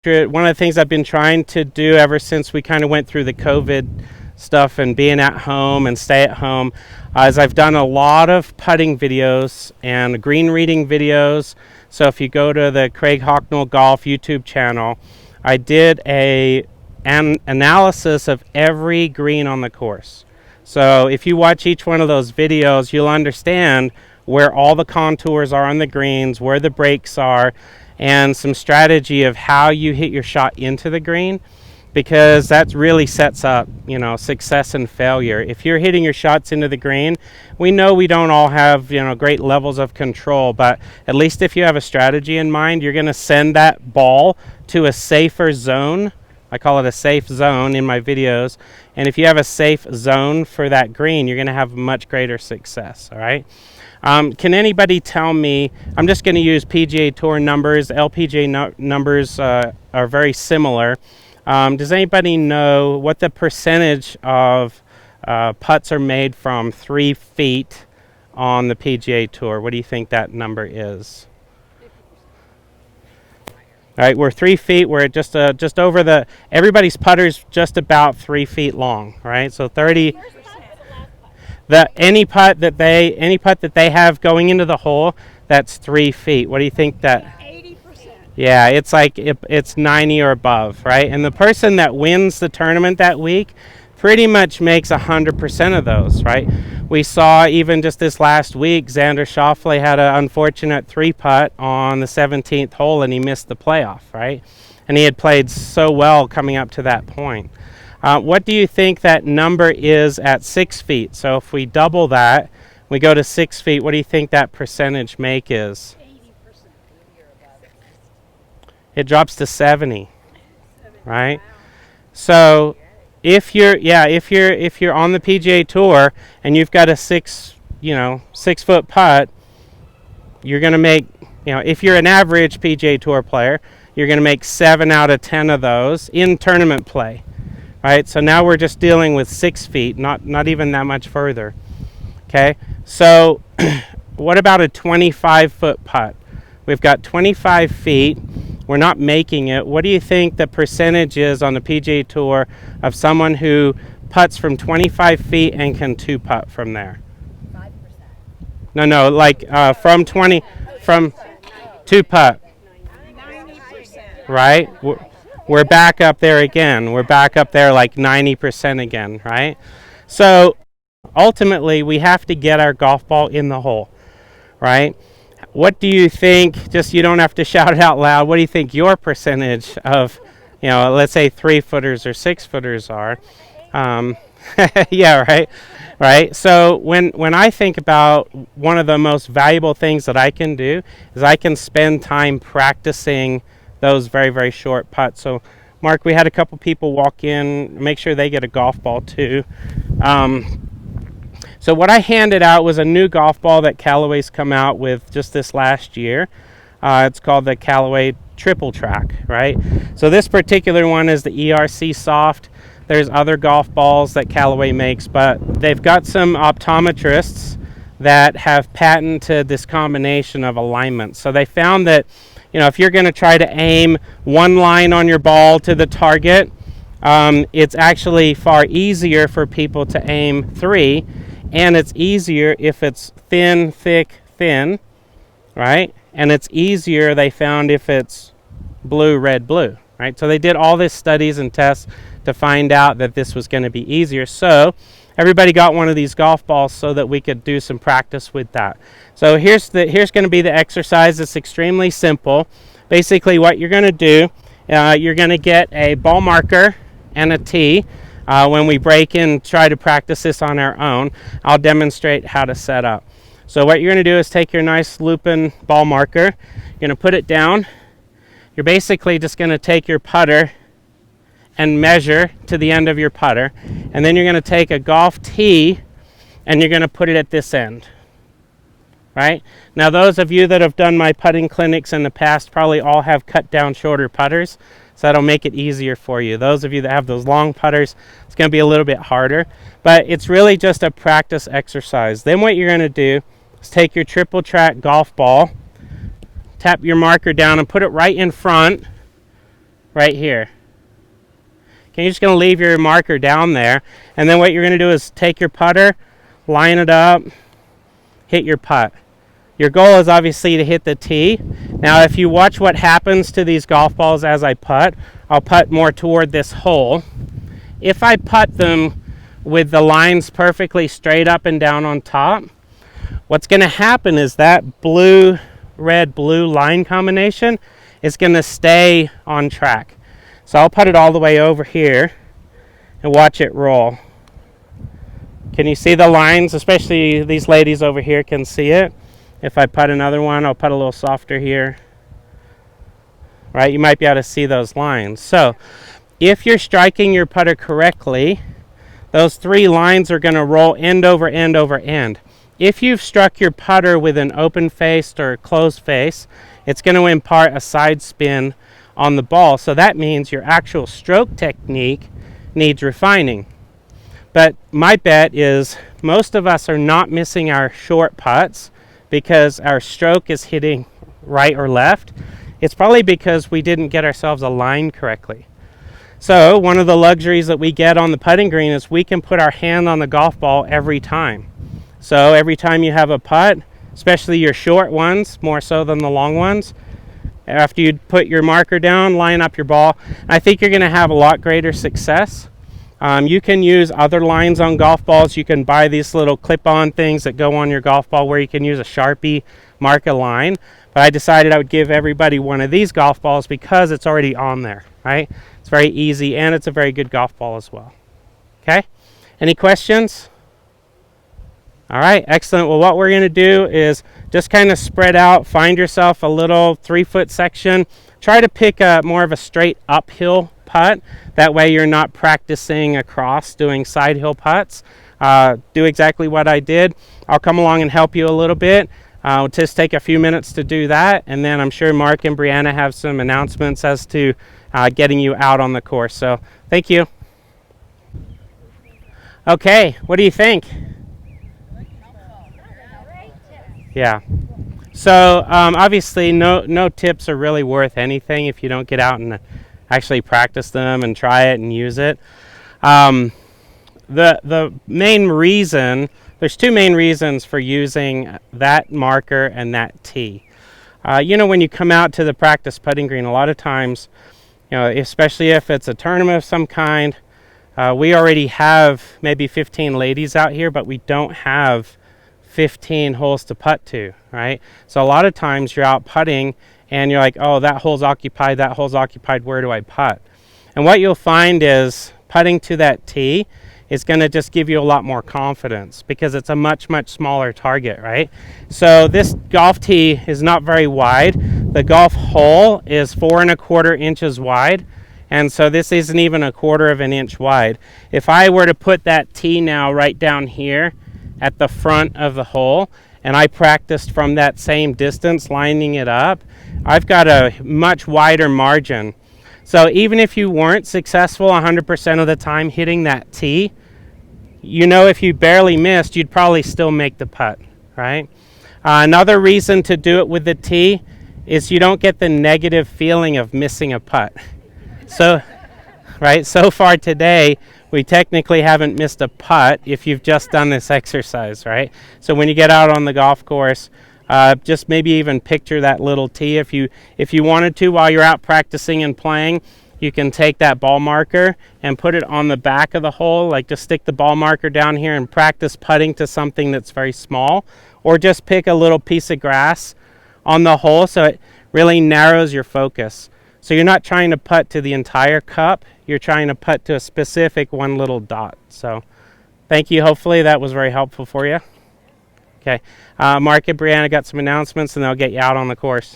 One of the things I've been trying to do ever since we kind of went through the COVID stuff and being at home and stay at home is I've done a lot of putting videos and green reading videos. So if you go to the Hocknull Golf YouTube channel, I did an analysis of every green on the course. So if you watch each one of those videos, you'll understand where all the contours are on the greens, where the breaks are, and some strategy of how you hit your shot into the green, because that really sets up, you know, success and failure. If you're hitting your shots into the green, we know we don't all have, you know, great levels of control, but at least if you have a strategy in mind, you're going to send that ball to a safer zone. I call it a safe zone in my videos, and if you have a safe zone for that green, you're going to have much greater success. All right. Can anybody tell me, I'm just going to use PGA Tour numbers, LPGA numbers are very similar. Does anybody know what the percentage of putts are made from 3 feet on the PGA Tour? What do you think that number is? 50%. All right, we're 3 feet. We're just over the, everybody's putter's just about 3 feet long, right? So 30. Any putt that they have going into the hole, that's 3 feet. What do you think that? 80%. Yeah, it's like it's 90 or above, right? And the person that wins the tournament that week pretty much makes 100% of those, right? We saw even just this last week, Xander Schauffele had an unfortunate 3-putt on the 17th hole and he missed the playoff, right? And he had played so well coming up to that point. What do you think that number is at 6 feet? So if we double that, we go to 6 feet, what do you think that percentage make is? 80%. It drops to 70, right? So if you're on the PGA Tour and you've got a 6 foot putt, you're going to make, you know, if you're an average PGA Tour player, you're going to make 7 out of 10 of those in tournament play. Right, so now we're just dealing with 6 feet, not even that much further. Okay, so what about a 25-foot putt? We've got 25 feet. We're not making it. What do you think the percentage is on the PGA Tour of someone who putts from 25 feet and can 2-putt from there? 5%. No, like from 2-putt. 90%. Right? We're back up there again. We're back up there like 90% again, right? So ultimately, we have to get our golf ball in the hole, right? What do you think, just you don't have to shout it out loud, what do you think your percentage of, you know, let's say 3-footers or 6-footers are? Yeah, right? So when I think about one of the most valuable things that I can do is I can spend time practicing those very, very short putts. So, Mark, we had a couple people walk in, make sure they get a golf ball too. So what I handed out was a new golf ball that Callaway's come out with just this last year. It's called the Callaway Triple Track, right? So this particular one is the ERC Soft. There's other golf balls that Callaway makes, but they've got some optometrists that have patented this combination of alignments. So they found that, you know, if you're going to try to aim one line on your ball to the target, it's actually far easier for people to aim 3, and it's easier if it's thin, thick, thin, right? And it's easier, they found, if it's blue, red, blue, right? So they did all these studies and tests to find out that this was going to be easier. So everybody got one of these golf balls so that we could do some practice with that. So here's going to be the exercise. It's extremely simple. Basically what you're going to do, you're going to get a ball marker and a tee. When we break in, try to practice this on our own, I'll demonstrate how to set up. So what you're going to do is take your nice looping ball marker, you're going to put it down. You're basically just going to take your putter and measure to the end of your putter, and then you're going to take a golf tee and you're going to put it at this end. Right? Now those of you that have done my putting clinics in the past probably all have cut down shorter putters, so that'll make it easier for you. Those of you that have those long putters, it's going to be a little bit harder, but it's really just a practice exercise. Then what you're going to do is take your triple track golf ball, tap your marker down and put it right in front right here. Okay, you're just going to leave your marker down there, and then what you're going to do is take your putter, line it up, hit your putt. Your goal is obviously to hit the tee. Now if you watch what happens to these golf balls as I putt, I'll putt more toward this hole. If I putt them with the lines perfectly straight up and down on top, what's going to happen is that blue, red, blue line combination is going to stay on track. So I'll put it all the way over here and watch it roll. Can you see the lines? Especially these ladies over here can see it. If I put another one, I'll put a little softer here. Right, you might be able to see those lines. So if you're striking your putter correctly, those three lines are going to roll end over end over end. If you've struck your putter with an open face or closed face, it's going to impart a side spin on the ball. So that means your actual stroke technique needs refining. But my bet is most of us are not missing our short putts because our stroke is hitting right or left. It's probably because we didn't get ourselves aligned correctly. So one of the luxuries that we get on the putting green is we can put our hand on the golf ball every time. So every time you have a putt, especially your short ones, more so than the long ones, after you put your marker down, line up your ball, I think you're going to have a lot greater success. You can use other lines on golf balls. You can buy these little clip-on things that go on your golf ball where you can use a Sharpie, mark a line. But I decided I would give everybody one of these golf balls because it's already on there, right? It's very easy and it's a very good golf ball as well. Okay? Any questions? All right, excellent. Well, what we're going to do is just kind of spread out, find yourself a little 3-foot section. Try to pick more of a straight uphill putt. That way you're not practicing across doing side hill putts. Do exactly what I did. I'll come along and help you a little bit. It'll just take a few minutes to do that, and then I'm sure Mark and Brianna have some announcements as to getting you out on the course. So thank you. Okay, what do you think? Yeah. So obviously no tips are really worth anything if you don't get out and actually practice them and try it and use it. The main reason, there's two main reasons for using that marker and that tee. When you come out to the practice putting green, a lot of times, especially if it's a tournament of some kind, we already have maybe 15 ladies out here, but we don't have 15 holes to putt to, right? So a lot of times you're out putting and you're like, oh, that hole's occupied, where do I putt? And what you'll find is putting to that tee is going to just give you a lot more confidence because it's a much smaller target, right? So this golf tee is not very wide. The golf hole is 4 1/4 inches wide, and so this isn't even 1/4 of an inch wide. If I were to put that tee now right down here at the front of the hole, and I practiced from that same distance lining it up, I've got a much wider margin. So even if you weren't successful 100% of the time hitting that tee, if you barely missed, you'd probably still make the putt, right? Another reason to do it with the tee is you don't get the negative feeling of missing a putt. So, right, so far today, we technically haven't missed a putt if you've just done this exercise, right? So when you get out on the golf course, just maybe even picture that little tee. If you wanted to, while you're out practicing and playing, you can take that ball marker and put it on the back of the hole, like just stick the ball marker down here and practice putting to something that's very small, or just pick a little piece of grass on the hole so it really narrows your focus. So you're not trying to putt to the entire cup, you're trying to putt to a specific one little dot. So thank you. Hopefully that was very helpful for you. Okay, Mark and Brianna got some announcements and they'll get you out on the course.